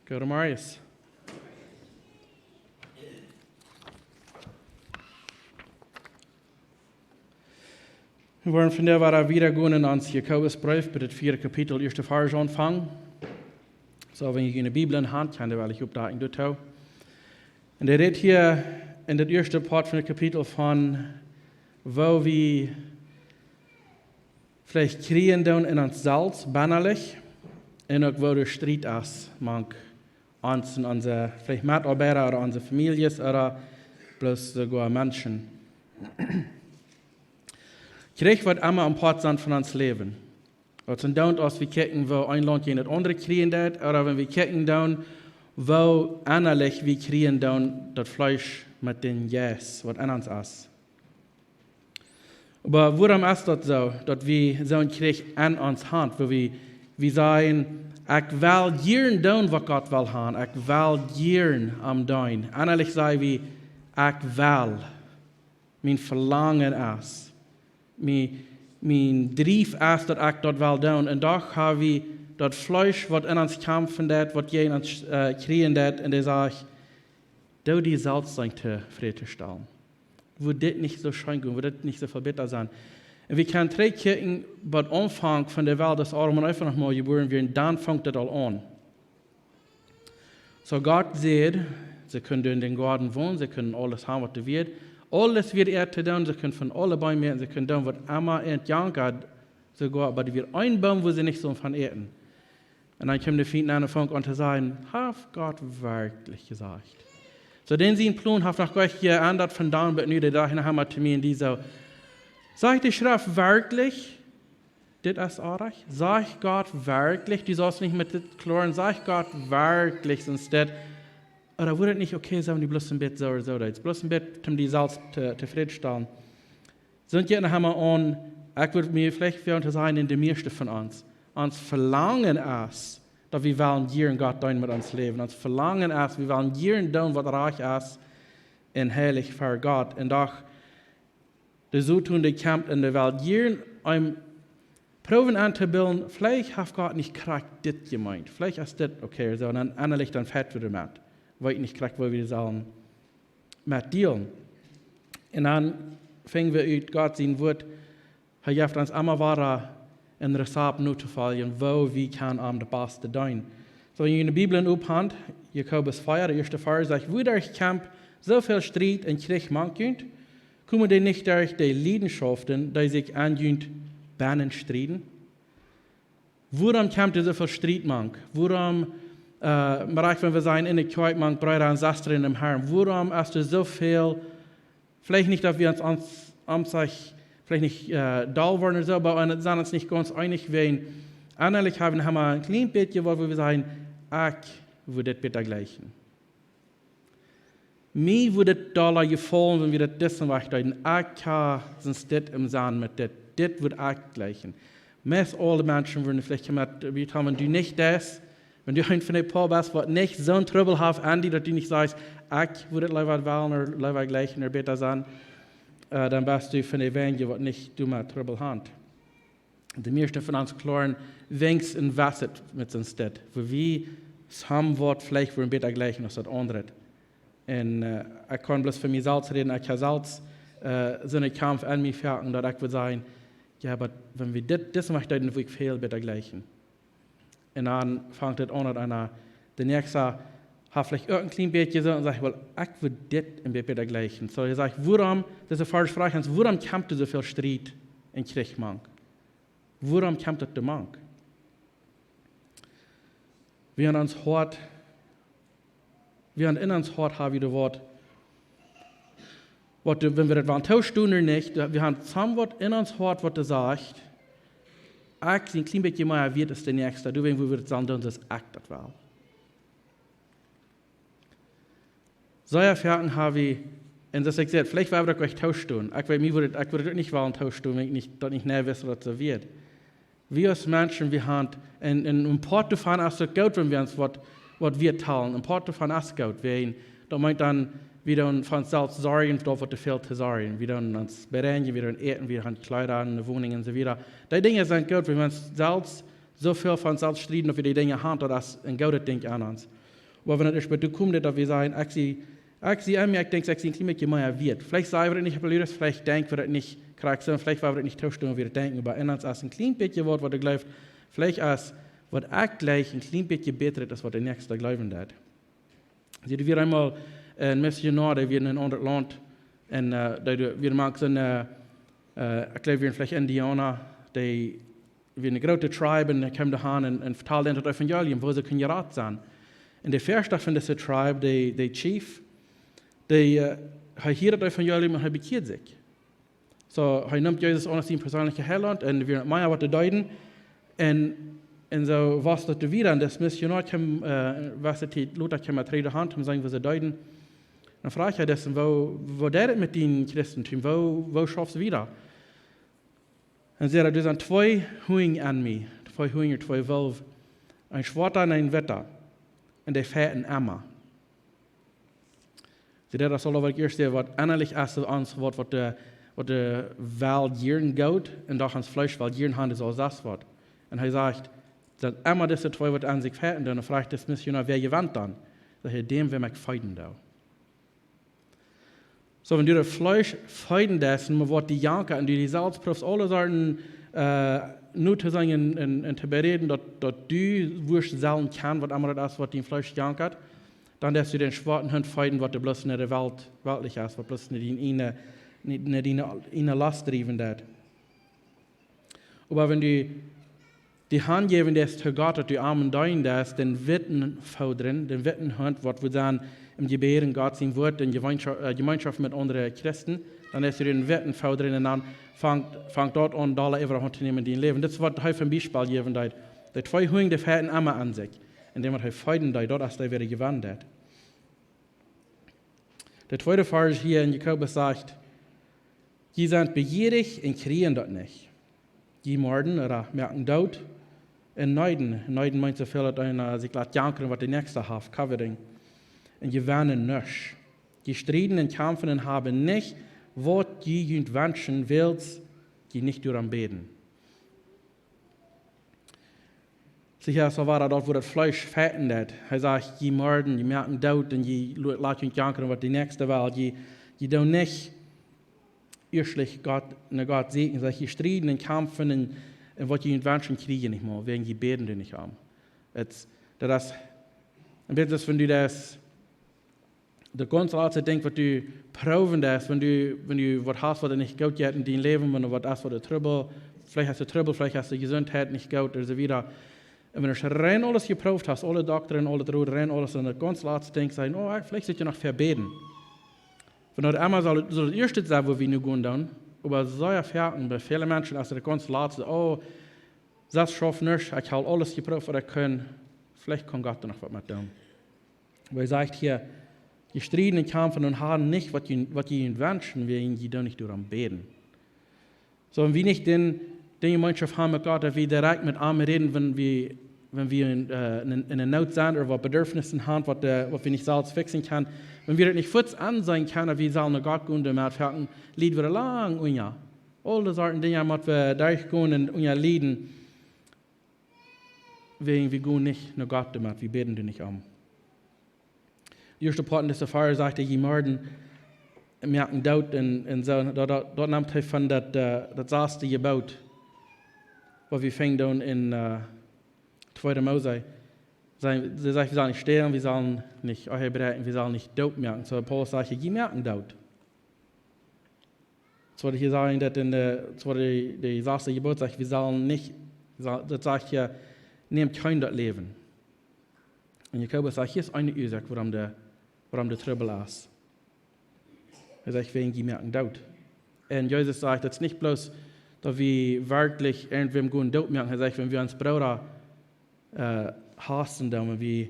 Go to Marius. Wir wollen von der Woche wieder gehen in ans Jakobusbrief, bei dem 4. Kapitel, 1. Vers anfangen. So, wenn ich eine Bibel in Hand habe, weil ich aufdaten dort. Und er redet hier in der ersten Part von dem Kapitel von, wo wir vielleicht kriegen dann in uns selbst, bannerlich, und auch wo der Streit ist, manch uns und unsere, vielleicht Mitarbeiter oder unsere Familien oder bloß sogar Menschen. Krieg wird immer ein Part sein von uns Leben. Und dann dauert als wir gucken, wo ein Land in das andere kriegen das, oder wenn wir gucken dann, wo innerlich wir kriegen dann das Fleisch mit den Yes, was anders ist. Aber warum ist das so, dass wir so einen Krieg an uns haben, wo wir sagen, ich will jeden tun, was Gott will haben, ich will jeden am tun. Innerlich sagen wir, ich will, mein Verlangen ist. Mein Drief ist, dass ich das will tun. Und doch haben wir das Fleisch, was in uns kämpfen, was in uns kriegen, und der sagt, du die selbst sein zufriedenzustellen. Würde das nicht so schön gehen, würde das nicht so viel besser sein. Und wir können drei Kirchen beim Anfang von der Welt des Armen einfach noch mal geboren werden, dann fängt das all an. So Gott sieht, sie können in den Garten wohnen, sie können alles haben, was sie wird. Alles wird er tun, sie können von allen Bäumen ernten, sie können tun, was immer entjankert, sogar, aber die wird ein Baum, wo sie nicht so von ernten. Und dann kommt der Feind an und fängt an zu sagen, hat Gott wirklich gesagt? So, den sie einen Plan haben, nach Gott geändert von da bis heute, dahin haben wir zu mir, die so, sagt die Schrift wirklich, das ist artig? Sagt Gott wirklich, du sollst nicht mit das klären, sagt Gott wirklich, sonst das, oder würde es nicht okay sein, die bloß ein Bett so oder so, jetzt bloß ein Bett, um die Salz zufriedenstellen. Sind jetzt haben wir an, ich würde mir vielleicht für uns sagen, in der meisten von uns verlangen ist, dass wir wollen jeden Gott tun mit uns leben. Uns verlangen ist, wir wollen jeden tun, was reich ist, und heilig für Gott. Und doch, der so tun, der kämpft in der Welt, jeden ein Proben anzubilden, vielleicht hat Gott nicht korrekt das gemeint. Vielleicht ist das okay, so, und dann innerlich dann fett wieder mit. Weil ich nicht korrekt, wo wir sollen mit dealen. Und dann fingen wir an, Gott sein Wort, er gibt uns immer weiter in Rezept notifizieren, wo wir kann am der Beste tun. So, in der Bibel in Hand, Jakobus 4, der erste Vers, sagt, wo durch Kampf so viel Streit und Krieg manchmal, kommen die nicht durch die Leidenschaften, die sich angehend bannen streiten. Worum kämpft so viel Streit manch? Worum, wenn wir sagen, in der Kirche manch Brüder und Schwestern im Herrn, worum ist so viel, vielleicht nicht, dass wir uns vielleicht nicht dull werden oder so, aber wir sind uns nicht ganz einig, weil innerlich haben wir ein kleines bisschen, wo wir sagen, ich würde das bitte gleichen. Mir würde das da gefallen, wenn wir das was deuten. Ich kann sonst das im Sinn mit das. Das würde ich gleichen. Meist alle Menschen würden vielleicht kommen, wenn du nicht das, wenn du ein von den Paar bist, was nicht so ein Trouble hast, Andy, dass du nicht sagst, ich würde das lieber wählen oder lieber gleichen oder besser sein, dann bist du von den Wenigen, was nicht du mal Trouble hast. Die meisten von uns klären, wenigstens in Wasser mit uns das, wo wir das haben, was vielleicht würden besser gleichen als das andere. Und ich kann bloß für mich selbst reden, ich kann selbst so einen Kampf an mich fertigen, dass ich würde sagen, ja, aber wenn wir das machen, dann würde ich viel besser gleichen. Und dann fängt es an, dass der Nächste hat vielleicht irgendein kleines bisschen so und sagt, well, ich würde das ein bisschen besser gleichen. So, er sagt, warum, das ist eine falsche Frage, warum kämpft so viel Streit in Krieg manch? Warum kämpft der manch? Wir haben uns hart, in uns hart haben wir das Wort, wenn wir das waren, tauscht oder nicht, wir haben zusammen was in uns hart, was sagt, ich ein klein bisschen mehr wird es der Nächste, du weißt, wo wir das sagen, dass ich das will. So erfahren habe ich, und das ich gesagt, vielleicht war das gleich Tausch tun. Ich würde das nicht wollen, Tausch tun, wenn ich nicht näher weiß, was das wird. Wir als Menschen, wir haben, und ein Port davon ist es gut, wenn wir uns was wir teilen. Ein Port davon ist es gut, da meint dann, wir dann von selbst sorgen, da was fehlt zu sorgen. Wir dann uns bereinigen, wir dann eten, wir haben Kleider, eine Wohnung und so weiter. Die Dinge sind gut, wenn wir uns selbst so viel von selbst streiten, dass wir die Dinge haben, das ist ein gutes Ding an uns. Aber wenn es dazu kommt, dass wir sagen, ich denke, ich ein klein bisschen mehr wird. Vielleicht sagen wir das nicht, vielleicht denken wir das nicht, vielleicht wollen wir das nicht zustimmen, wie wir denken, aber anders als ein klein bisschen Wort, was er glaubt, vielleicht als, was ich gleich ein klein bisschen besser ist, als was der Nächste glauben hat. Sie wir einmal ein Missionar, der wir in ein anderes Land, und wir machen so eine, ich glaube, wir sind vielleicht Indianer, die wir eine große Tribe, und die kommen dahin und verteilen das Evangelium, wo sie können Rat sein. Und der Verstand von dieser Tribe, der Chief, der hier das Evangelium und bekehrt sich. So, er nimmt Jesus an als sein persönlicher Heiland und wir meinen, was zu deuten. Und so, was das wieder, und das Missionar kam, was die Luther kam mit der Hand und sagen, was sie deuten. Dann frage ich das, wo der mit den Christentum, wo schaffst du wieder? Und sie sagt, da sind zwei Huingen an mir, zwei Huingen, zwei Wölfe, ein Schwarzer und ein Wetter. Und die fährten immer. Sie sagt, das soll aber erst was ähnlich ist als was der Welt jieren geht, und doch ans Fleisch, weil jieren haben, ist auch das Wort. Und er sagt, dass immer diese zwei wird an sich fährten, und er fragt das Missionar, wer gewandt dann? Sagt er, dem, wer mich feiden da. So, wenn du das Fleisch feiden lässt, und man wird die Janke und die Salzprüfs, alle Sorten, nur zu sagen und zu bereden, dass du wirst sagen kann, was immer das ist, was dein Fleisch jankert, dann lässt du den schwarzen Hund feiden, was bloß in der Welt weltlich ist, was bloß nicht in eine Last driven hat. Aber wenn du die Hand geben lässt zu Gott, dass du Armen dein lässt, den Witten fordern, den Witten Hund, was wir dann im Gebären Gott sein Wort in Gemeinschaft mit anderen Christen, dann lässt du den Witten fordern und dann fangt dort an, Dollar überhaupt zu nehmen, die leben. Das ist, was er für ein Beispiel geben hat. Die zwei Huingen, die fährten immer an sich. Indem er feiden hat, dort ist er wieder gewandt hat. Der zweite Vers hier in Jakobus sagt, die sind begierig und kriegen das nicht. Die morden oder merken Tod und neiden. Neiden meint so viel, dass einer sich lässt janken, was der Nächste hat, covering. Und die werden nicht. Die striden und kämpfen und haben nicht, was die wünschen willst, die nicht daran beten. Sicher, so war er dort, wo das Fleisch fetten hat. Er sagt, die morden, die merken Tod und die lassen janken, was die Nächste will. Die tun nicht erstlich Gott segnen. Sagt, die striden und kämpfen und was die wünschen, kriegen nicht mehr, wegen die beten die nicht haben. Das ist, wenn du das der ganze Zeit denkst, was du proben das, wenn du was hast, was du nicht gut geht in deinem Leben, wenn du was hast, was du Trouble, vielleicht hast du Gesundheit nicht gut oder so wieder. Und wenn du rein alles geprobt hast, alle Doktoren, alle Drogen, rein alles, und der ganze Arzt denkt, vielleicht sollte ich noch verbeten. Wenn du einmal so das erste sein, wo wir nur gehen dann, aber so erfahren, bei vielen Menschen, als der ganze Arzt sagt, das schafft nicht, ich habe alles geprobt, was ich kann, vielleicht kann Gott noch was mit tun. Aber er sagt hier, die striden und kämpfen und haben nicht, was die wünschen, wegen die dann nicht daran beten. So, wenn wir nicht die Gemeinschaft haben mit Gott, dass wir direkt mit ihm reden, wenn wir in einer Not sind oder was Bedürfnisse haben, was wir nicht selbst fixen können. Wenn wir das nicht kurz ansehen können, wie sollen wir Gott gehen, dann merken, lied wir lang, unja. Alle Sorten Dinge, die wir durchgehen und unja lieden, wegen wir gehen nicht nach Gott damit, wir beten die nicht an. Der erste Part des Erfahrers sagte, die morden, merken Tod und so. Dort nimmt er von das erste Gebot, was wir fängt dann in 2. Mose. Sie sagt, wir sollen nicht stehlen, wir sollen nicht bereiten, wir sollen nicht Tod merken. So Paulus sagt, die merken Tod. Das wollte ich hier sagen, dass das erste Gebot sagt, wir sollen nicht, das sagt hier, nehmt kein das Leben. Und Jakobus sagt, hier ist eine Ursache, warum der Trouble ist. Er sagt, wegen die merken Tod. Und Jesus sagt, das ist nicht bloß, dass wir wirklich irgendwem guten Tod merken. Er sagt, wenn wir uns Bruder hassen, wenn wir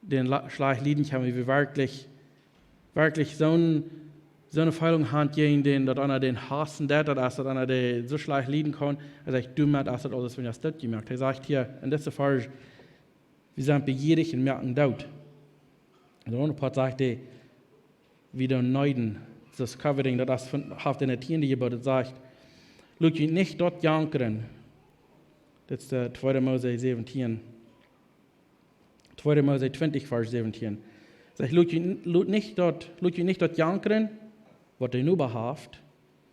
den Schlag leiden können, wie wir wirklich so eine Feilung haben gegen den, dass einer den hassen, dass einer den so schlecht leiden kann. Er sagt, du merkst das alles, wenn er das Tod gemerkt. Er sagt hier, in dieser Fall, wir sind begierig und merken Tod. Und der andere Part sagt, wie der Neuden, das Covering, das hat in der Tiende gebaut, sagt, schau nicht dort jankern. Das ist der 2. Mose 17. 2. 2. Mose 20, Vers 17. Sagt, lut nicht dort jankeren, wat er nu behaft,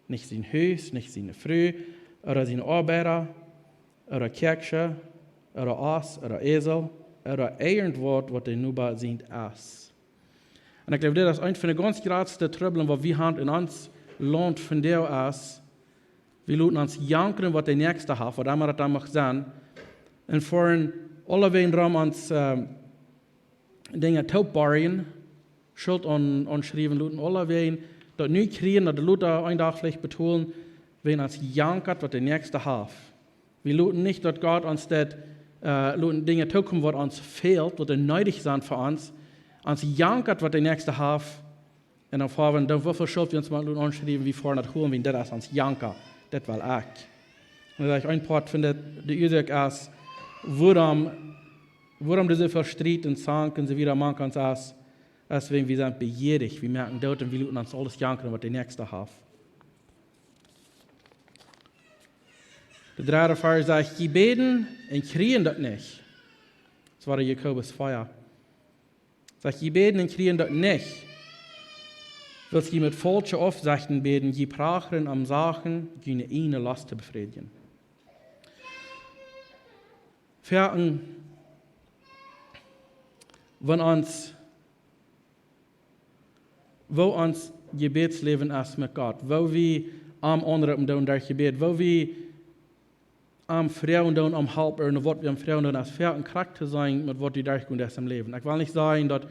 nicht sein Haus, nicht seine Früh, oder seine Arbeiter, oder Kirche, oder Ass, oder Esel, oder irgendwas, was er nu sind Ass. Und ich glaube, das ist eines von den ganz größten Trübeln, was wir haben in uns Land von der ist. Wir lassen uns jankern, was der Nächste hat, was immer das dann mag sein. Und vorhin alle wen rum uns Dinge taubbarien, Schuld anschreiben, lassen alle wen dort nie kriegen, oder Luther ein Tag vielleicht betonen, wen uns jankert, was der Nächste hat. Wir lassen nicht, dass Gott uns das Dinge zukommen, was uns fehlt, was nötig sind für uns jankert, was der Nächste hat. Und dann fragen wir, wofür Schuld wir uns mal anschreiben, wie vorhin das holen, wie das ist uns jankert. Das war ich. Und da ich ein Part finde, die Ursache ist, warum diese Verstreit und Zanken sie wieder machen kann, ist, wenn wir sind begierig, wir merken dort und wir lassen uns alles jankern, was der Nächste hat. Der 3. Vers sagt, die beten und kriegen das nicht. Das war der Jakobus 4. Sagt, die beten und kriegen das nicht. Willst die mit falschen Aufsichten beten, die prachen am Sachen, die eine Last zu befriedigen. Vierten, wo uns Gebetsleben ist mit Gott, wo wir am anderen tun durch Gebet, wo wir am Frauen tun, am Halber, und was wir am Frauen tun, als vierten Charakter sein, mit was die durchgehen in diesem Leben. Ich will nicht sagen, dass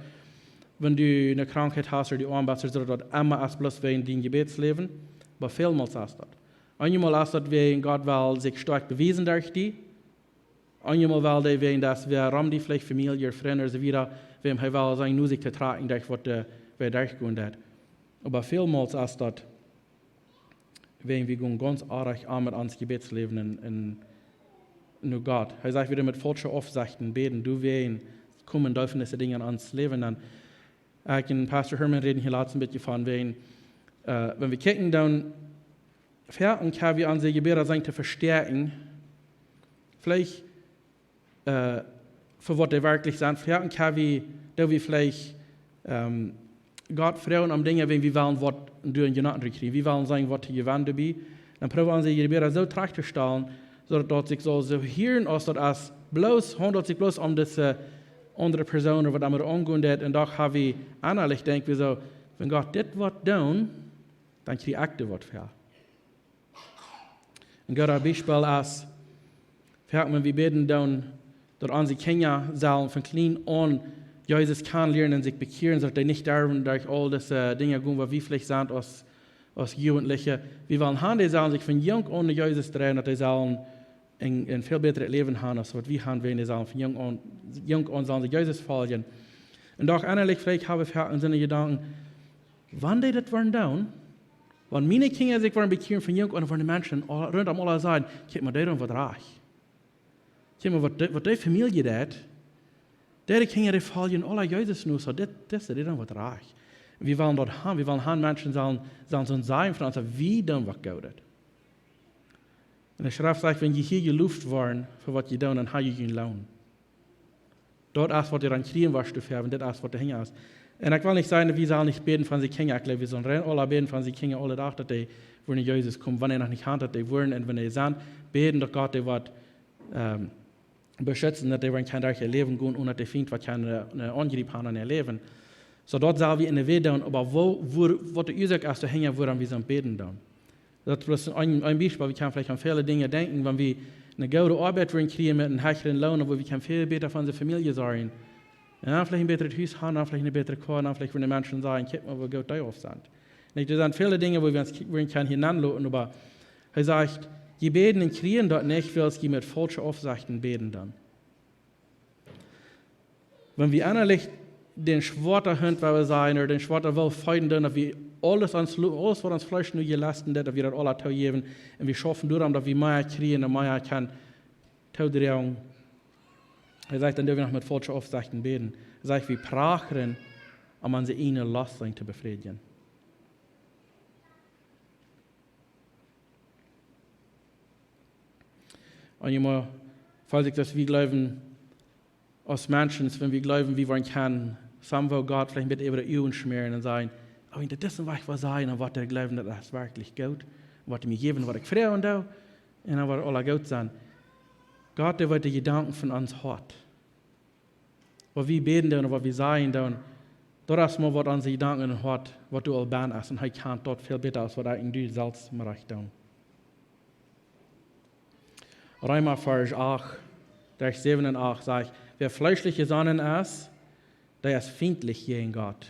wenn du eine Krankheit hast oder die Armbaster, so dass immer ist bloß wegen dein Gebetsleben, aber vielmals ist das. Einmal ist das wegen Gott will sich stark beweisen durch die, einmal will wegen dass wir die vielleicht Familie, Freunde, so wieder, wem er will seine Musik zu tragen, durch was wir durchgehen hat. Aber vielmals ist das, wegen wir gehen ganz arg an mit uns Gebetsleben in nur Gott. Er sagt wieder mit falschen Aufsichten beten, du wen kommen dürfen diese Dinge an uns Leben dann. Ich und Pastor Herman reden hier letztens ein bisschen von, wenn wir kicken, dann können wir unsere Gebete sein zu verstärken. Vielleicht für was die wirklich sind. Vielleicht können wir vielleicht Gott fragen am Dinge, wenn wir wollen, was durch den Genaten kriegen. Wir wollen sagen, was die gewandt dabei. Dann probieren wir unsere Gebete so zu stellen, sodass sich so hören, als dass es handelt sich bloß um diese andere Personen, was damit angehen wird. Und doch habe ich innerlich denke wir so, wenn Gott das was tun, dann kriege ich das was für. Und Gott ein Beispiel ist, wenn wir beten dann, dass unsere Kinder sollen von klein an Jesus kennenlernen und sich bekehren, dass sie nicht sterben durch all diese Dinge gehen, was wir vielleicht sind als Jugendliche. Wir wollen haben, die sollen sich von jung an Jesus drehen, dass sie sollen ein viel besseres Leben haben, als was wir haben, wenn die sollen von jung an sollen sich Jesus folgen. Und doch innerlich vielleicht habe ich in seine Gedanken, wann die das wollen tun, wenn meine Kinder sich wollen bekehren von jung an, von den Menschen rund um alle sagen, guck mal, die tun was reich. Guck mal, was die Familie tut, die Kinder, die folgen alle Jesus nur so, das tun was reich. Wir wollen dort haben, wir wollen haben, Menschen sollen so sein von uns, wie tun was Gott hat. Und der Schrift sagt, wenn ihr hier geluft waren, für was ihr tun, dann habt ihr einen Lohn. Dort ist, was ihr dann kriegen, was du fährst, und das ist, was du hängen hast. Und ich will nicht sagen, wir sollen nicht beten von den Kindern. Ich glaube, wir sollen alle beten von den Kindern, alle Tag, dass die, wenn Jesus kommt, wenn er noch nicht hat, dass die wollen, und wenn die sind, beten, dass Gott die was beschützen, dass die kein durch ihr Leben gehen, und dass die finden, was keine Angriff haben an ihr Leben. So dort sollen wir in der Welt tun, aber wo die Ursache ist, zu hängen, woran wir sollen beten tun. Das ist ein Beispiel, wir können vielleicht an viele Dinge denken, wenn wir eine gute Arbeit kriegen mit einem höheren Lohn, wo wir viel besser von unserer Familie sein. Ja, vielleicht ein besseres Haus haben, vielleicht eine bessere Kuh, vielleicht wenn die Menschen sagen, guck mal, wo Gott da auf sind. Das sind viele Dinge, wo wir uns hineinlassen, aber er sagt, die beten und kriegen dort nicht, weil sie mit falschen Aufsichten beten dann. Wenn wir innerlich den Schwarzer Hund sein oder den Schwarzer will feiden, dass wir alles, was uns Fleisch nur gelassen hat, dass wir das alle geben und wir schaffen darum, dass wir mehr kriegen und mehr kann drehen. Er sagt, dann dürfen wir noch mit falschen Aufsichten beten. Er sagt, wir prachen, um unsere innere Last zu befriedigen. Und immer, falls ich das wie glauben, als Menschen, wenn wir glauben, wir wollen kennen, zusammen wo Gott vielleicht mit über die Augen schmieren und sagen, oh, das ist was ich sein und was der glauben, dass das wirklich gut, was mir geben, was ich freue und da, und dann wird alles gut sein. Gott, der wird die Gedanken von uns hat. Was wir beten und was wir sagen, das ist mal, was unsere Gedanken hat, was du all bist, und er kann dort viel besser, als was du selbst mir recht tun. Römer Vers 8, Vers 7 und 8 sagt, wer fleischliche Sonnen ist, der ist feindlich gegen Gott.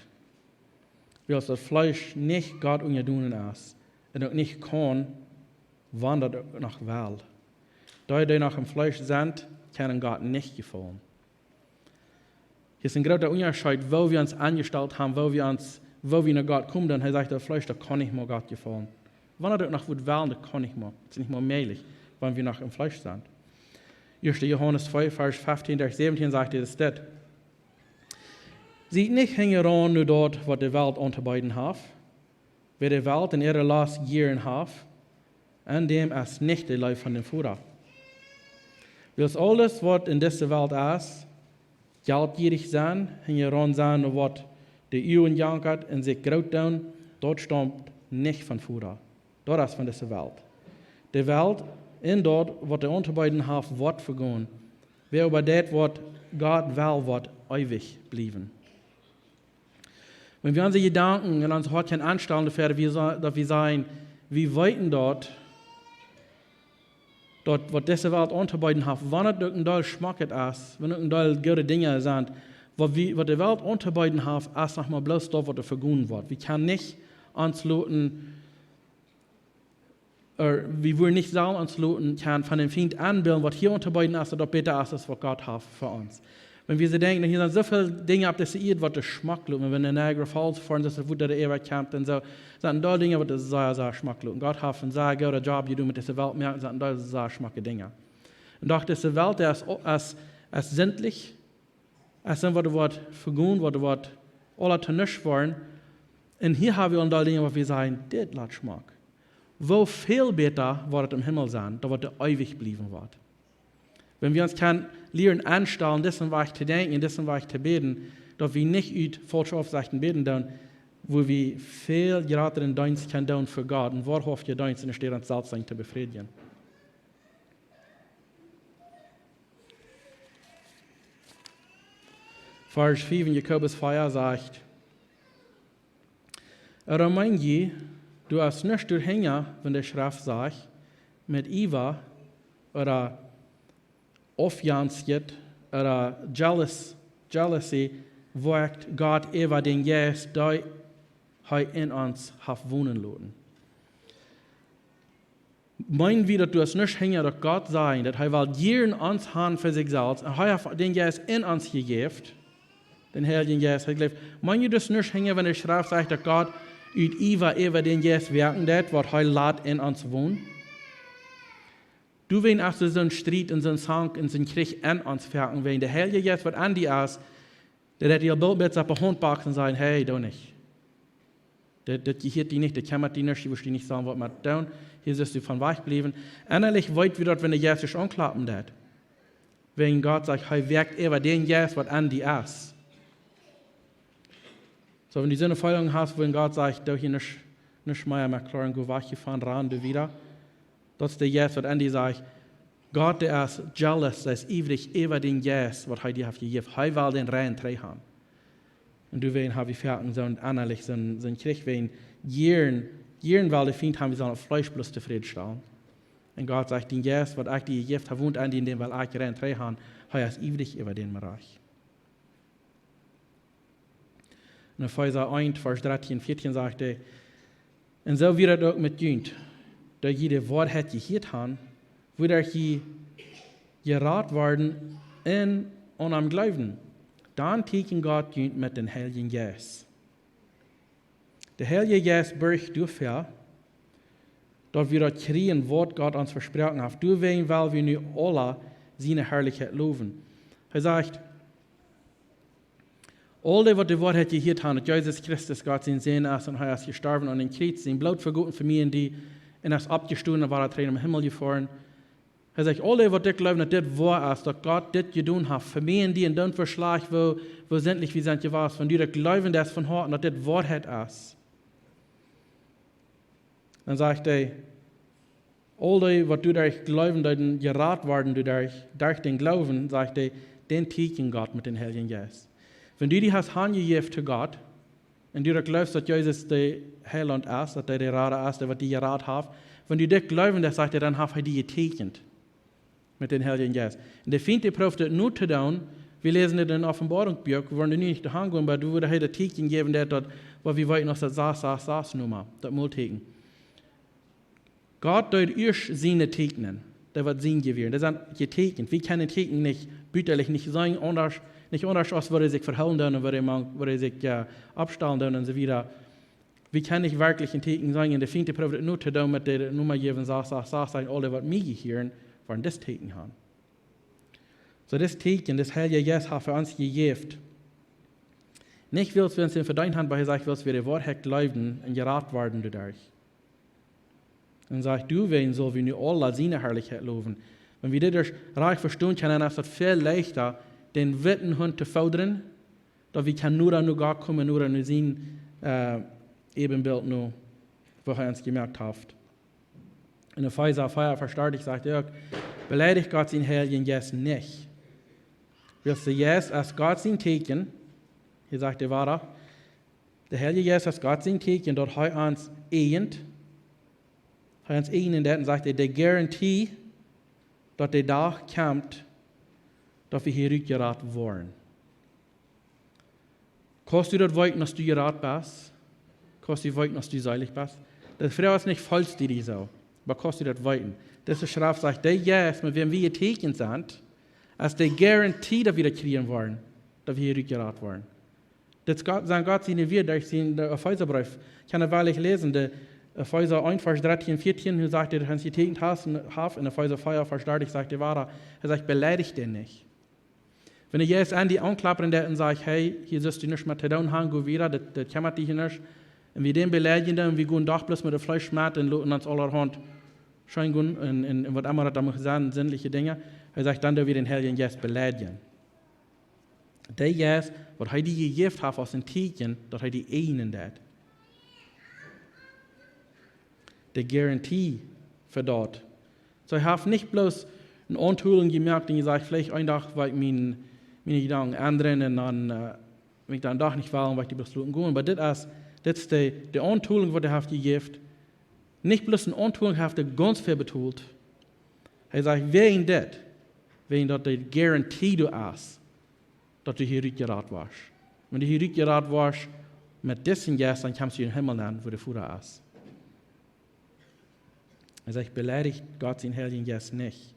Weil das Fleisch nicht Gott ungeduldig ist und auch nicht kann, wandert auch nach Wahl. Da die nach dem Fleisch sind, können Gott nicht gefallen. Hier ist ein großer Unterschied, wo wir uns angestellt haben, wo wir nach Gott kommen, dann sagt das Fleisch, da kann ich mal Gott gefallen. Wandert auch nach Wahl, da kann ich mal. Das ist nicht mal möglich, wenn wir nach dem Fleisch sind. 1. Johannes 2, Vers 15, Vers 17 sagt es das. Sieht nicht hingeran nur dort, was die Welt unterbeiden hat. Wer die Welt in ihrer Last gieren hat, an dem ist nicht die Leib von dem Führer. Weil alles, was in dieser Welt ist, geldgierig sein, hingeran sein, was die Uhren jankert und sich groß tun, dort stammt nicht von Führer. Dort ist von dieser Welt. Die Welt, in dort, was die unterbeiden hat, wird vergehen. Wer über das, was Gott will, wird ewig bleiben. Wenn wir unsere Gedanken in uns Herzen anstellen, dass wir sagen, wir weiten dort, was diese Welt unterbeiden hat, wann es durch ein Teil schmeckt ist, wenn es ein Teil gute Dinge sind, was die Welt unterbeiden hat, ist nochmal bloß dort, was vergehen wird. Wir können nicht uns lassen, wir wollen nicht sagen, uns lassen können von dem Feind anbilden, was hier unterbeiden ist, oder besser ist, als was Gott hat für uns. Wenn wir so denken, hier sind so viele Dinge ab dieser Erde, was der Geschmack lassen. Wenn wir in Niagara Falls fahren, das ist, wo der Ewig kämpft, dann so, sind da Dinge, was sehr, sehr Geschmack lassen. Gott hat einen sehr guten Job, die du mit dieser Welt merkst, sind da sehr geschmackige Dinge. Und doch diese Welt, die ist sinnlich, es sind, was wird vergehen, was wird alle zu nichts werden. Und hier haben wir da Dinge, was wir sagen, das lässt Geschmack. Wo viel besser wird es im Himmel sein, da wird er ewig bleiben wird. Wenn wir uns lernen anstellen, dessen war ich zu denken, dessen war ich zu beten, dass wir nicht über falsche Aufsichten beten, dann, wo wir viel gerade den Dienst können tun für Gott und Woarhauftjen Dienst in der Stadt selbst zu befrädjen. Vers 5 in Jakobus 4 sagt, mein je, du hast nicht durchhängen, wenn der Schrift sagt, mit Iva oder Aufjansjet oder Jealousy wirkt Gott über den Geist, der er in uns hat wohnen lassen. Meinen wir, dass du es nicht hängen, dass Gott sein, dass er will jeden uns haben für sich selbst, und er hat den Geist in uns gegeben, den Heiligen Geist hat gelebt. Meinen wir das nicht hängen, wenn der Schrift sagt, dass Gott über den Geist wirken wird, was er lässt in uns wohnen? Du willst auch so einen Streit und so einen Sang und so einen Krieg an uns wirken, wenn der Heilige Geist wird an die ist, der hat ihr Bild mit auf die Hand packen und sagen, hey, du nicht. Das gehört die nicht, das kann man die nicht, ich will nicht sagen, was man tun. Hier sollst du von weich bleiben. Ähnlich weit wie dort, wenn der Geist sich anklappen hat. Wenn Gott sagt, er wirkt über den Geist, was an die ist. So, wenn du so eine Feilung hast, wenn Gott sagt, du hier nicht mehr erklären, go weich gefahren, ran du wieder. Das ist der Geist, was Andy sagt. Gott, der ist jealous, der ist ewig über den Geist, was er dir hat gegeben. Er will den rein haben. Und du willst, habe ich fertig, so ein anderlich, so ein Krieg, wenn Jieren, weil die Feind haben, wir sollen auf Fleisch bloß zufriedenstellen. Und Gott sagt, den Geist, was ich dir gegeben habe, wohnt an den, den will ich rein haben, er ist ewig über den Bereich. Und in Epheser 1, Vers 13 und 14 sagt er, und so wird es auch mit Jünd. Da jede Wort hat gehört haben, wird hier gerat worden in und am Glauben. Dann teilen Gott mit dem Heiligen Geist. Der Heilige Geist bürgt dafür, dass wir das kriegen, was Gott uns versprochen hat. Du willst, weil wir nu alle seine Herrlichkeit loben. Er sagt, all die, was die Wort hat gehört haben, dass Jesus Christus Gott sein Sehen ist und er ist gestorben und in Kreuz, sein Blut vergoten für mich und die, und er ist abgestoßen und war er im Himmel gefahren. Er sagt, alle, was ich glaube, dass das wahr ist, dass Gott das getan hat, für mich und die und dann Verschlag, wo sämtlich wie sind was, von die das glauben, das von Herzen, dass das Wahrheit ist. Dann sagt er, alle, was du durch glauben, dass gerat werden, du durch den Glauben, sagt er, den tiegen Gott mit den Heiligen Geist. Wenn du die hast hingegeben zu Gott, und du glaubst, dass Jesus der Heiland ist, dass der Rat ist, der was die gerat hat, wenn du das glauben, das sagt er, dann hat er die getegnet mit den Heiligen Geist. Und der Feind, der prüft das nur zu tun, wir lesen das in der Offenbarungsbuch, wir wollen nicht daheim gehen, aber du würdest das Teken geben, das, was wir wollten, das saß Nummer, das Multeken. Gott tut erst seine Tegnen, der wird sein gewähren, das sind getegnet. Wir können Teken nicht bütterlich nicht sein, nicht anders als würde sich verhalten und würde sich abstellen und so weiter. Wir können nicht wirklich ein Teken sein, und der Feind, der prüft das nur zu tun, mit der Nummer geben, saß, alle, was mir gehören, waren das Teken haben. So das Teken, das Heilige Geist hat für uns gegeben. Nicht willst, wenn es in deine Hand bei sagt, willst wir die Wahrheit glauben und gerat werden dadurch. Und sagt, du wen soll wir nur alle seine Herrlichkeit loben. Wenn wir das reich verstehen können, dann ist es viel leichter, den Wittenhund zu fördern, dass wir nur an Gott kommen, nur an sein Ebenbild, nur, wo er uns gemerkt hat. In Epheser 4, Vers 30 sagt er, beleidigt Gott seinen Heiligen Geist nicht. Willst du jetzt als Gott sein Teken, hier sagt er weiter, der Heilige Geist als Gott sein Teken, dort er uns ehend, und sagt er, der Garantie, dass der Tag kommt, dass wir hier rückgerat worden. Kannst du das weiten, dass du gerat bist? Kannst du weiten, dass du seilig bist? Das Frau ist nicht falsch, die so. Aber kannst du das weiten? Das ist Schrift sagt, der Geist, mit dem wir getegen sind, als der Garantie, dass wir das kriegen wollen, dass wir hier rückgerat worden. Das sagt Gott seine wir durch den Epheserbrief. Ich kann wahrlich lesen, der Epheser 1, Vers 13 und 14, hier sagt er, dass du getegen hast, in Epheser 4, Vers 30, sagt er, er sagt, beleidigt den nicht. Wenn ich jetzt an die anklappen und sage, hey, hier sollst du nicht mehr zu tun haben, geh wieder, das kümmert dich nicht. Und wir den beleidigen, und wir gehen doch bloß mit der Fleischschmerz und uns allerhand schein gehen, und was immer da sagen, sinnliche Dinge. Er sagt dann, dass wir den Heiligen Geist beleidigen. Der Geist, was er die gegeben hat aus den Teken, dass er die einen dat. Die Garantie für dort. So, ich habe nicht bloß eine Anschulung gemerkt, und ich sage, vielleicht ein Tag, weil ich meine Gedanken ändern, und dann, wenn ich dann doch nicht will, weil ich die Beschlüsse gehen. Aber das ist die Anschulung, die er gegeben. Nicht bloß eine Anschulung, hat er ganz viel betont. Er sagt, wen das die Garantie du hast, dass du hier rückgerat warst. Wenn du hier rückgerat warst, mit diesem Geist, dann kommst du in den Himmel an, wo du vorher ist. Er sagt, beleidigt Gott den Heiligen Geist nicht.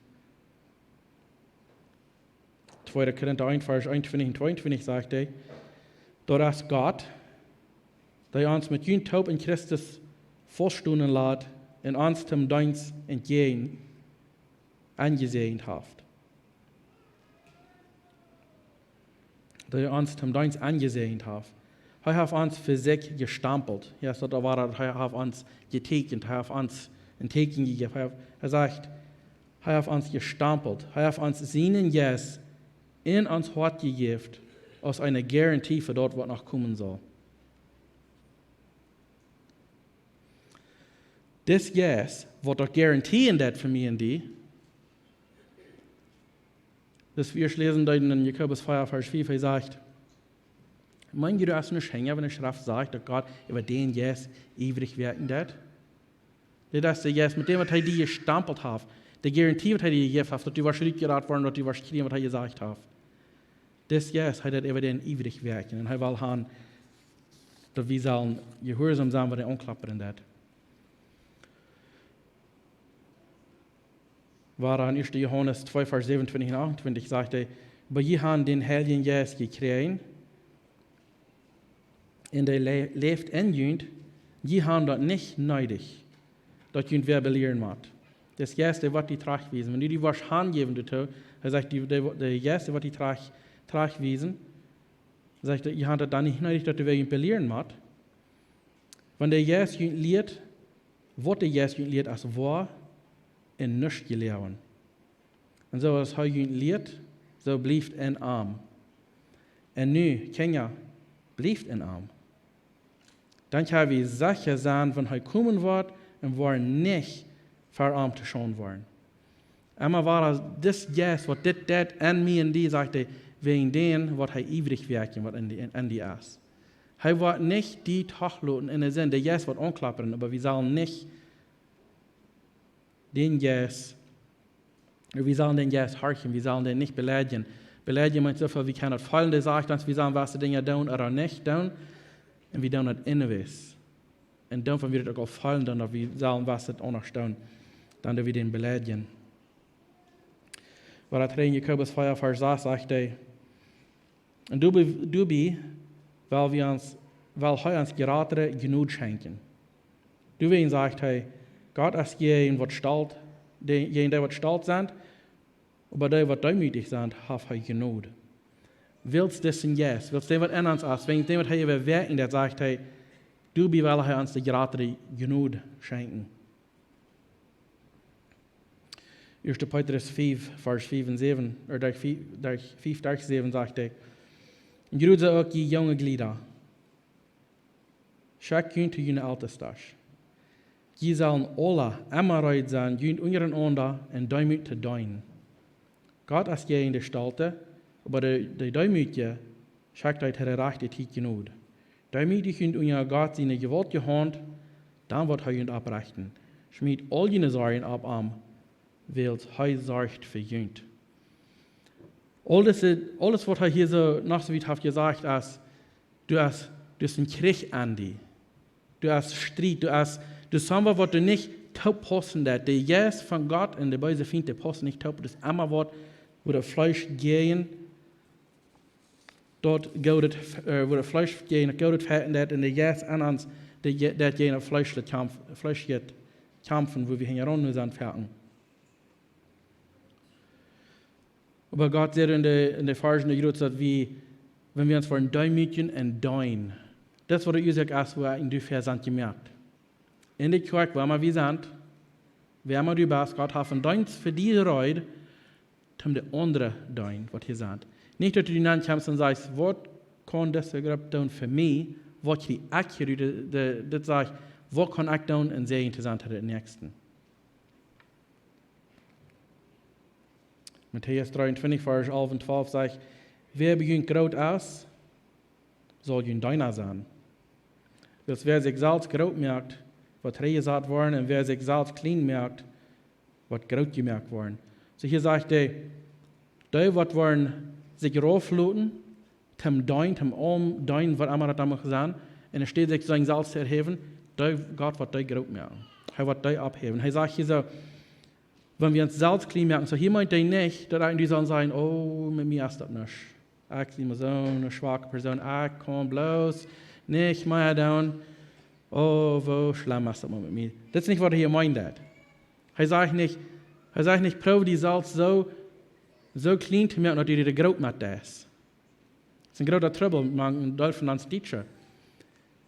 2. Korinther 1, Vers 21 und 22 sagt er, dort ist Gott, der uns mit jenen Taub in Christus vorstunden lässt, in uns zum Dienst entgegen angesehen hat. Der uns zum Dienst angesehen hat. Er hat uns für sich gestampelt. Ja, so da war er hat uns getekent, er hat uns ein Teken gegeben. Er sagt, er hat uns gestampelt, er hat uns seinen Geist in uns Hort gegeben, als eine Garantie für dort, was noch kommen soll. Das Geist wird doch garantieren, das für mich und die. Das wir lesen in Jakobus 4, Vers 4, er sagt, mein Gott ist nicht hängen, wenn die Schrift sagt, dass Gott über den Geist ewig wirken wird. Das ist der Geist, mit dem, was er die gestampelt hat, der Garantie, was er die gegeben hat, dass du warst rückgerat worden, dass du warst kriegen, was er gesagt hat. Das Geist hat er über den ewig wirken. Und er will haben, dass wir sollen gehorsam sein, was er anklappern wird. War an 1. Johannes 2, Vers 27 und 28, sagte, aber ihr habt den Heiligen Geist gekriegt, und der lebt in euch, ihr habt das nicht nötig, dass ihr wer belehren macht. Das Geist, der wird die Tracht wiesen. Wenn du die was hingeben, er sagt, der Geist, der wird die Tracht wiesen, er sagt, ihr habt das dann nicht nötig, dass ihr wer belehren macht. Wenn der Geist lehrt, wird der Geist lehrt als wahr, in nichts gelehrt. En zoals hij jullie leert, zo blijft in arm. En nu, Kenia, blijft in arm. Dan gaan we zeker zijn van hij komen wordt en worden niet verarmd te schoon worden. Emma war dit jas, wat dit en mij en die, sagte, wegen den, wat hij ivrig werken, wat in die is. Hij wordt niet die tachloten in de zin, de jas wordt onklapperen, maar we zullen niet den jas, we zullen den jas harken, we zullen den nicht beleidigen. Beleidigen meint zoveel, we kunnen het volgende zeggen, we zullen was de dingen doen, oder nicht doen, en we doen het innewijs. En dan van we het ook al vallen, dan we zullen was het onnig doen, dan we den beleidigen. Waar het in Jacobus 4 vers 6 zegt hij, en du bi, weil hij ons geratere genoeg schenken. Du wien zegt hij, God is jen wat stalt, jen die wat stalt zijn, maar die wat duimütig zijn, heeft hij genoeg. Wilst dit een yes, wilst die wat in ons is, wegen die wat hij weer werken, dat zegt hij, du bi, weil hij ons de geratere genoeg schenken. 1. Petrus 5, vers 5 en 7, oder 5, 7 sagt hij, en groet ze ook je jonge glieder. Schak junt te jullie altestas. Je zullen alle emmerheid zijn, junt uren onder en duimut te duin. God is je in de stalte, maar de duimutje schakt uit het rechte tijd genoeg. Duimutje junt uren God zijn gewalt je hand, dan wordt hij junt aprechten. Schmied al je zorgen op am, wilt hij zorgt voor junt. Alles wat hij hier so noch so weit hat gesagt, ist, du hast einen Krieg an dir. Du hast Streit, du hast sommer, was du nicht taub passen, der Jes von Gott und der böse Feind, der passen nicht taub, das ist immer was, wo der Fleisch gehen, dort gaudet, wo der Fleisch gehen, gaudet verhält, und der Jes an uns, der gehen auf Fleisch geht, kämpfen, wo wir hingeran nur sind, fertig. Aber Gott sagt in der Versen der Juden, dass wenn wir uns vor ein Däumütchen und Dein, das war der Ursache, als wir in die Vers sind gemerkt. In der Kirche, wo wir sind, wer immer du bist, Gott hat ein Dein für diese Reide, zum der andere Dein, was hier sind. Nicht, dass du dann kommst und sagst, was kann das tun für mich, was ich hier, das sage ich, was kann ich tun und sehr interessant für den Nächsten. Matthäus 23, Vers 11 und 12 sagt, wer beginnt groot aus, soll jün deiner sein. Wer sich selbst groot merkt, wird reingesagt worden, und wer sich selbst klein merkt, wird groot gemerkt worden. So hier sagt er, die wird worden sich raufluten, zum Dein, zum Dein, was immer damals gesagt, und er steht sich sein selbst zu erheben, Gott wird die groot merken. Er wird die abheben. Er sagt hier so, wenn wir uns selbst klein merken, so hier meint er nicht, dass eigentlich sollen sagen, oh, mit mir ist das nicht. Ich bin so eine schwache Person, ich kann bloß nicht mehr down. Oh, wo schlimm ist das mit mir. Das ist nicht, was er hier meint. Er sagt nicht, probe die Salz so klein zu merken, dass die groß mit das. Das ist ein großer Trouble, man darf von uns Teacher.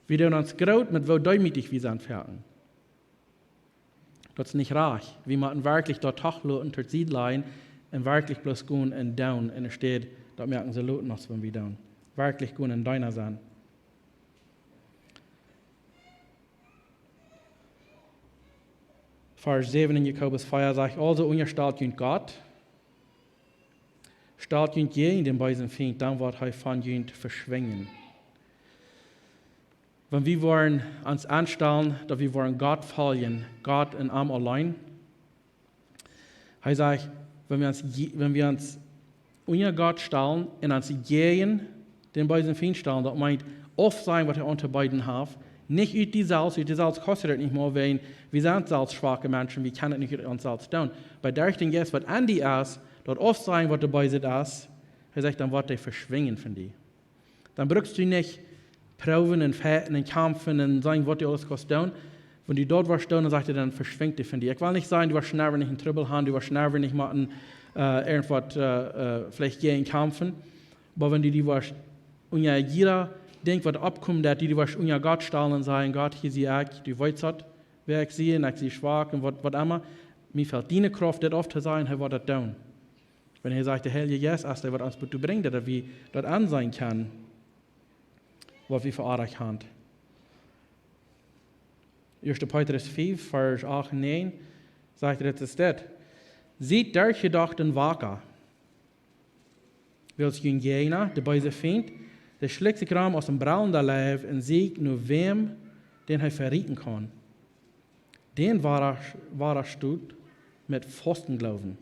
Wir tun uns groß mit wo däumütig wir sind fertig. Das ist nicht reich. Wir müssen wirklich dort Tachloten, dort Siedlein und wirklich bloß gehen und down. Und es steht, dort merken sie Loten noch, wenn wir down. Wirklich gehen und deiner sein. Vers 7 in Jakobus 4 sagt, also unterstellt jünt Gott, stellt jünt je in den beiden Feind, dann wird er von jünt verschwingen. Wenn wir wollen uns anstellen, dass wir wollen Gott folgen, Gott in ihm allein, er sagt, wenn wir uns unter Gott stellen und uns gegen den beiden Feind stellen, das meint oft sein, was er unter beiden hat, nicht ut die Salz kostet es nicht mehr, weil wir sind salzschwache Menschen, wir können nicht uns Salz tun. Bei der Richtung jetzt, was an die ist, dort oft sein, was dabei ist, er sagt, dann wird er verschwingen von dir. Dann brauchst du nicht proben und fetten und kämpfen und sagen, was dir alles kostet. Wenn du dort warst, dann sagt er, dann verschwingt er von dir. Ich will nicht sagen, du wirst schnell nicht in Trouble haben, du wirst schnell nicht machen, irgendwas vielleicht gegen kämpfen. Aber wenn du die warst, und ja, jeder denkt, was abkommt, dass du warst unter Gott stellen und sagen, Gott, hier sehe ich, du weißt, wer ich sehe schwach und was immer. Mir fällt deine Kraft, das oft zu sagen, er wird das tun. Wenn er sagt, der Heilige Geist ist, der wird uns dazu bringen, dass wir dort an sein kann, was wir verarbeitet haben. 1. Petrus 5, Vers 8 und 9, sagt er, das ist das. Seht der gedachten Waker, welch jün jener, der bei sich findet, der schlägt sich ram aus dem Braun der Leib und sieht nur wem, den er verrieten kann. Den war er stut mit Pfostenglauben.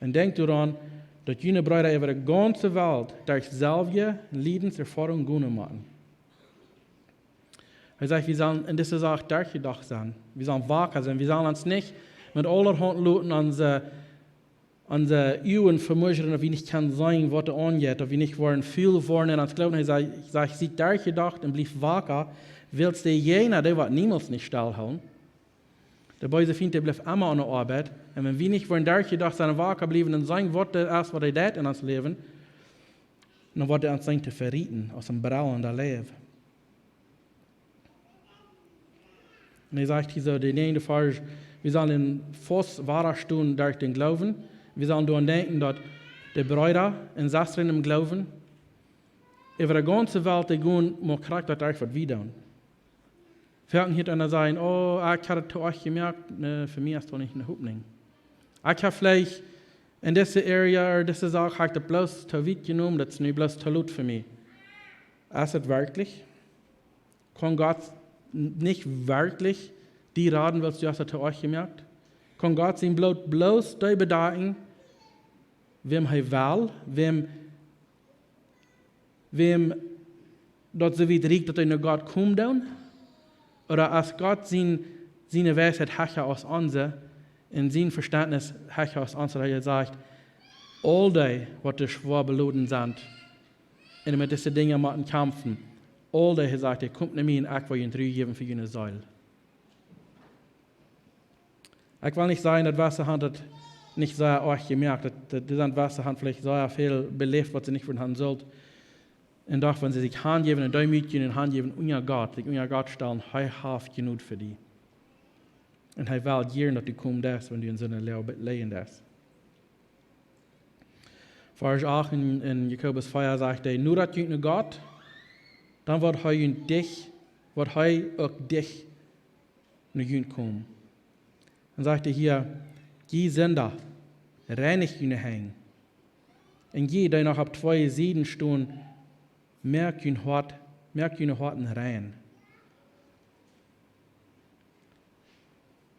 Und denkt daran, dass jene Brüder über die ganze Welt durch selbe Lebenserfahrung gehen machen. Er sagt, wir sollen in dieser Sache durchgedacht sein. Wir sollen wacker sein. Wir sollen uns nicht mit allerhand Leuten unsere Uhren vermischen, dass wir nicht kann sein, was er angeht, dass wir nicht wollen viel wollen in uns glauben. Er sagt, sie durchgedacht und blieb wacker, willst du jener, der wird niemals nicht stillhalten. Der Böse findet, der bleibt immer an der Arbeit. Und wenn wir nicht wollen durchgedacht sein, wacker bleiben und sagen, was er ist, was er tut in uns Leben, dann wird er uns sein zu verrieten, aus dem Brauen der Leben. Und er sagt hier so, der nächste Vers, wir sollen fast wahrer tun durch den Glauben. Wir sollen daran denken, dass die Brüder und Schwestern im Glauben über die ganze Welt gehen, mit Charakter durch, was wir tun. Vielleicht hier einer sagen, oh, ich habe das euch gemerkt, ne, für mich ist das nicht eine Hoffnung. Ich habe vielleicht in dieser Area oder dieser Sache, habe ich das bloß zu weit genommen, das ist nicht bloß zu laut für mich. Ist es wirklich? Kann Gott nicht wirklich die raten, was du hast zu euch gemerkt? Kann Gott ihm bloß die bedenken, wem er will, wem dort so weit riecht, dass er nach Gott kommt dann? Oder als Gott seine Weisheit höher als unsere, in sein Verständnis höher als unsere, er sagt, all die, was die schwer beladen sind, und mit diesen Dingen machen kämpfen, all die, er sagt, er kommt nicht mehr in ich will ihn geben für jene Säule. Ich will nicht sagen, dass Wasserhand das nicht sehr euch gemerkt, dass diese Wasserhand vielleicht sehr viel belebt, was sie nicht von haben sollte. Und doch, wenn sie sich Hand geben und Mädchen in Hand geben, unser Gott stellen, er hat genug für die. Und er will gern, dass du kommst, wenn du in so einer Leben bist. Vers 8 in Jakobus 4 sagt er, nur dass du Gott, dann wird er auch dich nach kommen. Dann sagt er hier, die Sünder, reinig ihnen hängen. Und je, der noch ab 2 Seiten stehen, merkt ihnen Horten rein.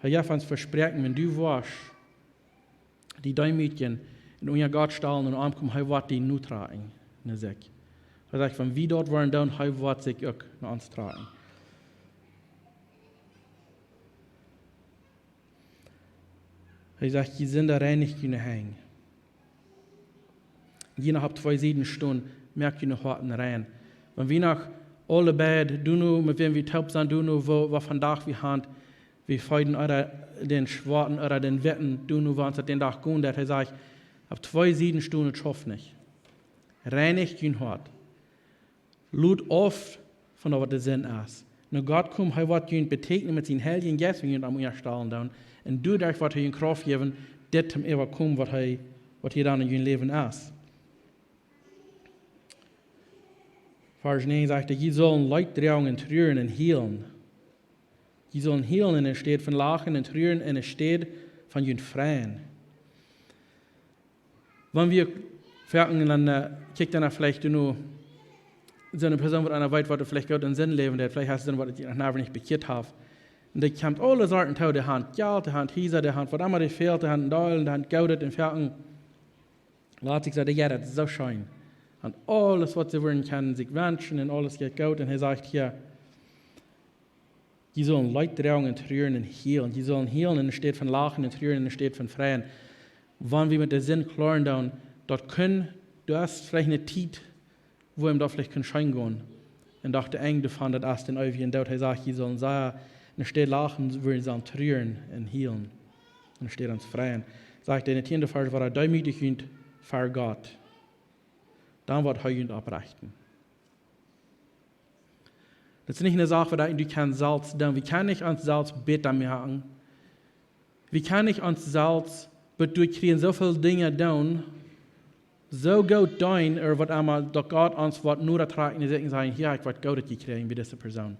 Herr Jeffans versprechen, wenn du warst, die Mädchen in unser Gott stellen und ankommen, er wird die nur tragen. Er sagt, wenn wir dort waren, dann er wird sich auch nach uns tragen. Er sagt, die Sünder reinig ihnen hängen. Je nach 2 Seiten stehen, merkt ihr noch Horten rein. Wenn wir nach alle beide, du nur, mit wem wir taub sind, du nur, wo von Tag wir haben, wir feuden oder den Schwarten oder den Wetten, du nur, wo uns den Tag gehen, der sagt, ab 2 Seiten stehen, ich hoffe nicht. Reinigt ihn Hort. Lud oft von was der Sinn ist. Nur Gott kommt, er wird ihn betegnen mit seinen Heiligen Geist, wenn ihn am Erstellen dann. Und du darfst, was er in Kraft geben, das zum Ewa kommen, was hier dann in ihrem Leben ist. Vers 9 sagt er, ihr sollen Leid tragen und rühren und healen. Ihr sollen healen und es steht von Lachen und rühren und es steht von ihren Freien. Wenn wir fertig dann kickt dann vielleicht nur so eine Person mit einer Welt, was vielleicht Gott in Sinn leben, der vielleicht hast du dann, was ich nachher nicht bekehrt habe. Und die kommt alle Sorten zu der Hand, Geld, der Hand Hieser, der Hand, was immer die fehlt, der Hand Doll, der Hand Gaudet und fertig. Laat sich sagen, ja, das ist so schön. Und alles, was sie wollen, kann sich wünschen und alles geht gut. Und er sagt hier, die sollen Leid tragen und rühren und healen. Die sollen healen und es steht von Lachen und rühren und es steht von Freien. Wenn wir mit dem Sinn klären, dann, du hast vielleicht eine Zeit, wo ihm da vielleicht kein Schein gehen. Und dachte eng davon, dass erst den ewigen Tod, er sagt, die sollen sagen, und es steht Lachen, wir sollen rühren und healen. Und es steht uns Freien. Sagt er in der 10. Vers, war er demütig und für Gott. Dann wird er ihn abrichten. Das ist nicht eine Sache, die du kannst Salz tun. Wir können nicht uns Salz bitter machen. Wir können nicht uns Salz but du kriegen so viele Dinge down, so gut down, wat einmal doch Gott uns wat nur ertragen, und sagen, ja, ich wat Gott gekriegen wie diese Person.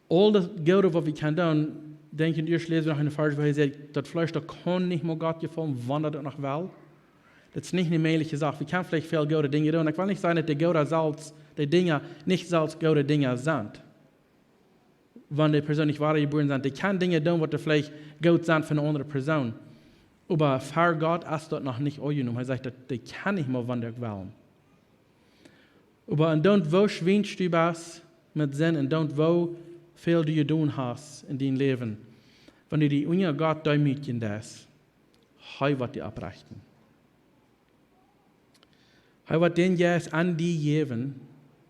All das Gute, was wir können tun, denken ihr, lesen wir noch eine Vers, wo er sagt, das Fleisch, das kann nicht mehr Gott gefallen, wann er das noch will. Das ist nicht eine mögliche Sache. Wir können vielleicht viele gute Dinge tun. Ich will nicht sagen, dass die gute Salz, die Dinge nicht Salz gute Dinge sind. Wenn die Person nicht wahre geboren sind, die kann Dinge tun, die vielleicht gut sind für eine andere Person. Aber für Gott ist das noch nicht angenommen. Er sagt, die kann nicht mehr, wann er will. Aber und dann, wo schwingst du was mit Sinn und dann, wo viel du tun hast in deinem Leben, wenn du die Unge Gott da mitgehen lässt, er wird die abrichten. Er wird den jetzt an die geben,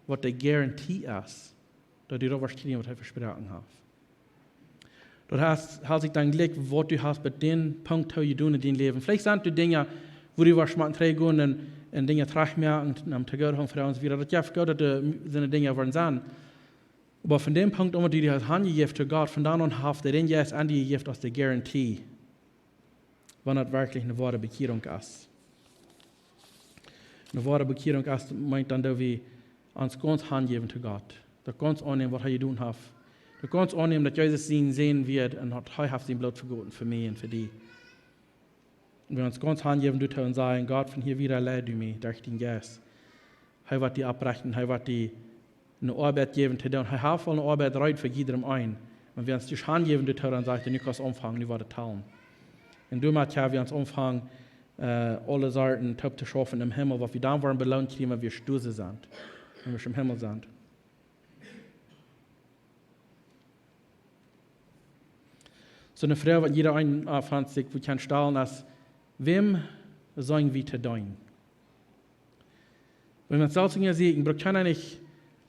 was die Garantie ist, dass du darüber kriegen, was er versprochen hat. Dort hast sich dann Glück, was du hast bei den Punkt, wo du tun in deinem Leben. Vielleicht sind du Dinge, wo du was mit trägen und Dinge tragen mehr und am Tag haben für uns wieder. Das ist gut, dass diese Dinge waren sein. Aber von dem Punkt an, wo du die Hand gegeben zu Gott, von dann an hast du den jetzt an die gegeben als die Garantie, wenn das wirklich eine wahre Bekehrung ist. Eine wahre Bekehrung ist, meint dann, dass wir uns ganz Hand geben zu Gott. Das ganz annehmen, was er tun hat. Das ganz annehmen, dass Jesus ihn sehen wird und hat sein Blut vergoten für mich und für dich. Und wir uns ganz Hand geben und sagen, Gott, von hier wieder leid du mich durch den Geist. Er wird die abbrechen, er wird die eine Arbeit geben zu tun. Er hat eine Arbeit reit für jedem ein. Und wir uns die Hand geben und sagen, du kannst anfangen, du wirst teilen. Und du musst ja, wir uns anfangen, alle Sorten top zu schaffen im Himmel, was wir dann waren belohnt kriegen, wenn wir Stuse sind, wenn wir im Himmel sind. So eine Frage, die jeder von sich kann stellen, ist, wem sollen wir zu tun? Wenn man selbst sieht, man kann ja nicht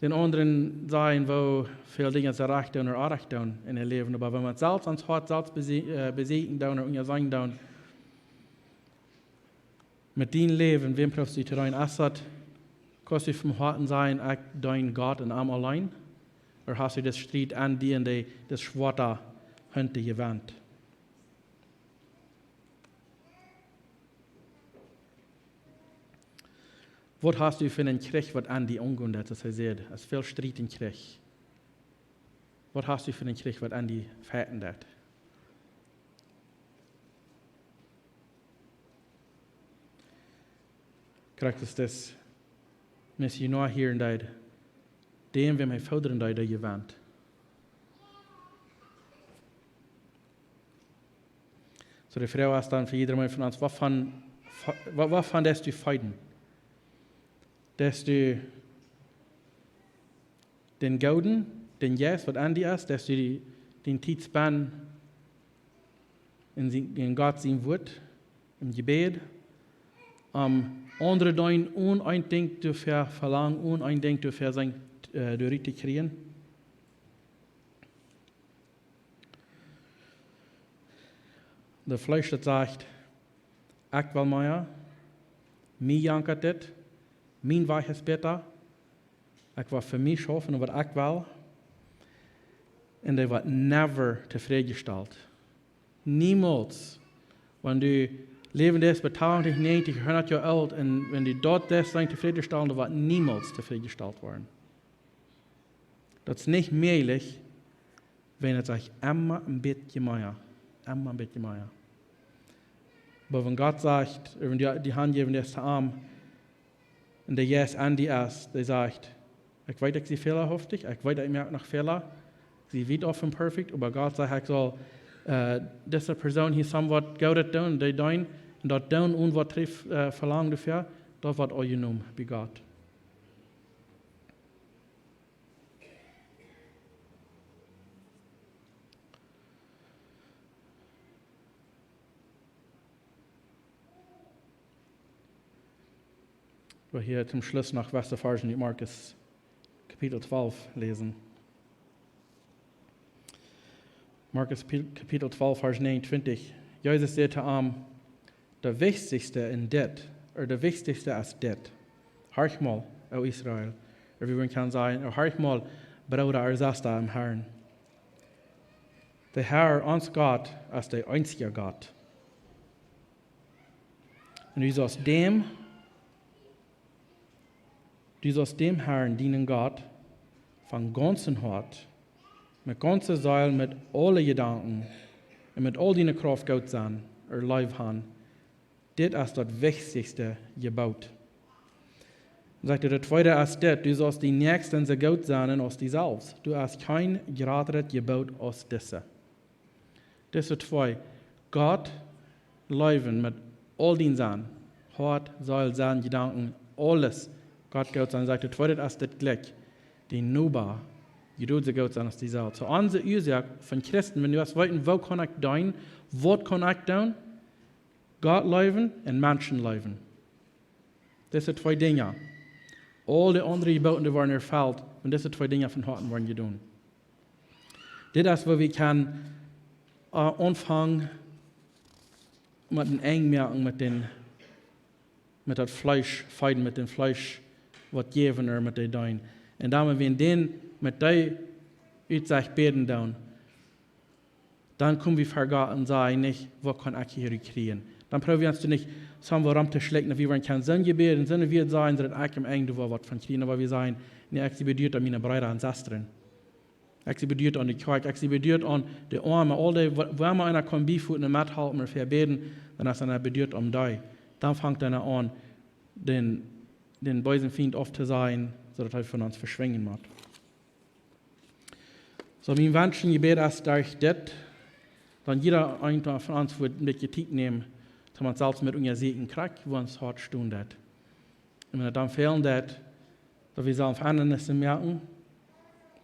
den anderen sagen, wo viele Dinge zu recht tun oder unrecht tun in ihr Leben, aber wenn man selbst ans Hart selbst besiegen tun oder sagen tun, mit deinem Leben, wem brauchst du zu tun? Kannst du vom Harten sein, ich dein Gott und am allein? Oder hast du das Streit an dir und das Schwarte hinter gewandt? Was hast du für einen Krieg, was an die umgeht, das er sieht? Es ist viel Streit im Krieg. Was hast du für einen Krieg, was an die verändert? Krijgt es das, mis je nou hier en daar, dem wir mein Vater en daar gewandt. So die Frau ist dann für jedermann von uns, was fandest du feiden? Dass du den Gauden, den Jes, was an dir ist, dass du den Tidspann in Gott sein wird, im Gebet, andere dein uneindenkt dafür verlangen, uneindenkt dafür sein, du richtig kriegen. Der Fleisch, das sagt, ich will mehr, mir jankert das, mein Weg ist besser, ich will für mich schaffen, was ich will, und der wird never zufriedengestellt. Niemals, wenn du Leben ist bei 80, 90, 100 Jahre alt und wenn die dort das sein zufriedengestellt, dann wird niemals zufriedengestellt werden. Das ist nicht möglich, wenn es sich immer ein bisschen mehr, immer ein bisschen mehr. Aber wenn Gott sagt, wenn die Hand geben, der ist der Arm, und der Yes an die ist, der sagt, ich weiß, ich sie fehlerhaftig, ich weiß, ich merke noch Fehler, sie wird offen perfekt, aber Gott sagt, ich soll diese Person hier somewhat Gutes tun, die tun, und dort tun und was verlangen dafür, das wird auch genommen bei Gott. Wir hier zum Schluss noch Versen in Markus Kapitel 12 lesen. Markus Kapitel 12, Vers 29. Jesus sagte ihm, der wichtigste in det, oder der wichtigste ist det. Hörch mal, o Israel. Oder wie man kann sagen, hörch mal, Bruder, Schwester im Herrn. Der Herr, uns Gott, als der einzige Gott. Und du sollst dem Herrn dienen Gott von ganzem Hart, mit ganzer Seele, mit allen Gedanken und mit all deiner Kraft Gott sein, Leib haben. Das ist das wichtigste Gebot. Und sagt er, das zweite ist das, du sollst die Nächsten so gut sein als dich selbst. Du hast kein geraderes Gebot als diese. Das ist zwei. Gott leben mit all den Sachen. Hart, Seele, Sinn, Gedanken, alles. Gott Gott sein, sagt er, zweite ist das gleich. Die Nuba, die tut so gut sein als dich selbst. So unsere Ursache von Christen, wenn du hast weiten, wo kann ich dein, was kann ich tun? Gott leben und Menschen leben. Das sind zwei Dinge. Alle anderen Gebote, die waren erfüllt, und das sind zwei Dinge von heute waren getan. Das ist, wo wir können anfangen mit den Engmerken, mit dem Fleisch, feiden mit dem Fleisch, was geben oder mit den Dein. Und dann, wenn wir mit der Utsicht beten, dann kommen wir vergaten und sagen nicht, was kann ich hier kriegen. Dann probieren wir nicht, sagen wir, zu schlecken, wie wir kein Sinn gebeten, sondern wir sagen, dass ich im Ende was von kriegen, aber wir sagen, nee, ich bedeutet an meine Brüder und Schwestern. Ich bedeutet an die Kirche, ich bedeutet an die Arme, all die, wenn man einer kann beifügen und mithalten und verbeten, dann ist er bedeutet um die. Dann fängt er an, den bösen Feind oft zu sein, sodass er von uns verschwingen wird. So, mein Wünschengebet ist durch das, dann jeder von uns wird ein bisschen Zeit nehmen, dass man selbst mit unserer Segen kriegt, wo uns hart stundet. Und wenn wir dann fehlen, dass wir selbst anders merken,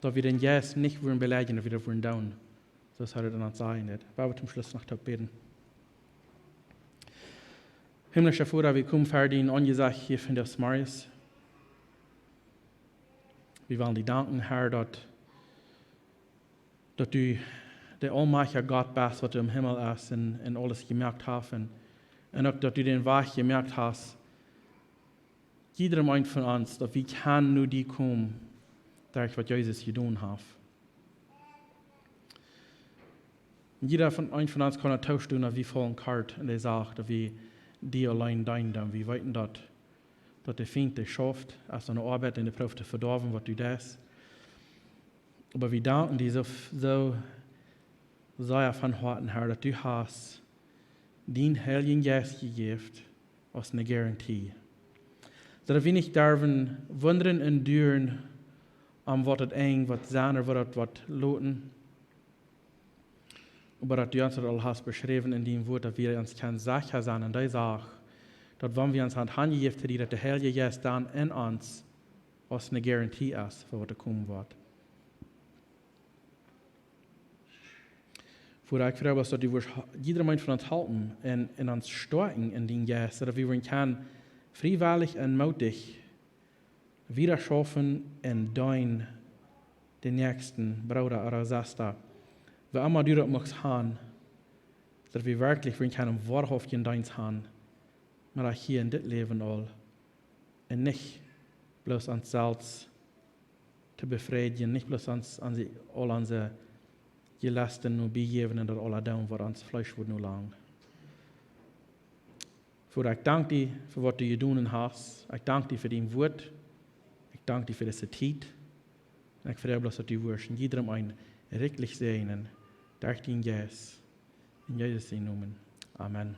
dass wir den Yes nicht wollen beleidigen, dass wir das wollen down. Das hat er dann sagen. Ich werde zum Schluss noch beten. Himmlischer Vater, wir kommen verdienen, angesagt hier von das Marius. Wir wollen dir danken, Herr, dass du der allmächtige Gott bist, was du im Himmel ist und alles gemerkt hast. Und auch, dass du den Weg gemerkt hast, jeder ein von uns, dass wir kann nur die kommen, durch was Jesus getan hat. Jeder von uns kann einen Tausch tun, dass wir vollen Kart und er sagt, dass wir die allein dienen. Wir wissen, dass der Feind das schafft, als eine Arbeit in der Prof zu verdorben, was du das. Aber wir danken dir so sehr von Herzen, Herr, dass du hast den Heiligen Geist gegeben als eine Garantie. So dass wir nicht dürfen wundern und düren, was das eng, was sein oder was loten. Aber dass du uns das all hast beschrieben in dem Wort, dass wir uns kein sicher sein in der Sache, dass wenn wir uns an die Hand gegeben haben, dass der Heilige Geist dann in uns als eine Garantie ist, für was kommen wird. Vater, ich frage, dass du jeder von uns halten und uns stärken in den Geist, dass wir können freiwillig und mutig wieder schaffen und den nächsten Bruder oder Schwester, wie immer du das machst, dass wir wirklich können Woarhauftjen Dienst haben, aber auch hier in das Leben all und nicht bloß uns selbst zu befrädjen, nicht bloß all unsere Gelasten nur begeben und das alle down, was uns Fleisch wird nur lang. Vater, ich danke dir für was du getan hast. Ich danke dir für dein Wort. Ich danke dir für diese Zeit. Und ich frage bloß, dass du wirst in jedem einen wirklich segnen, durch den Geist. In Jesus' Namen. Amen.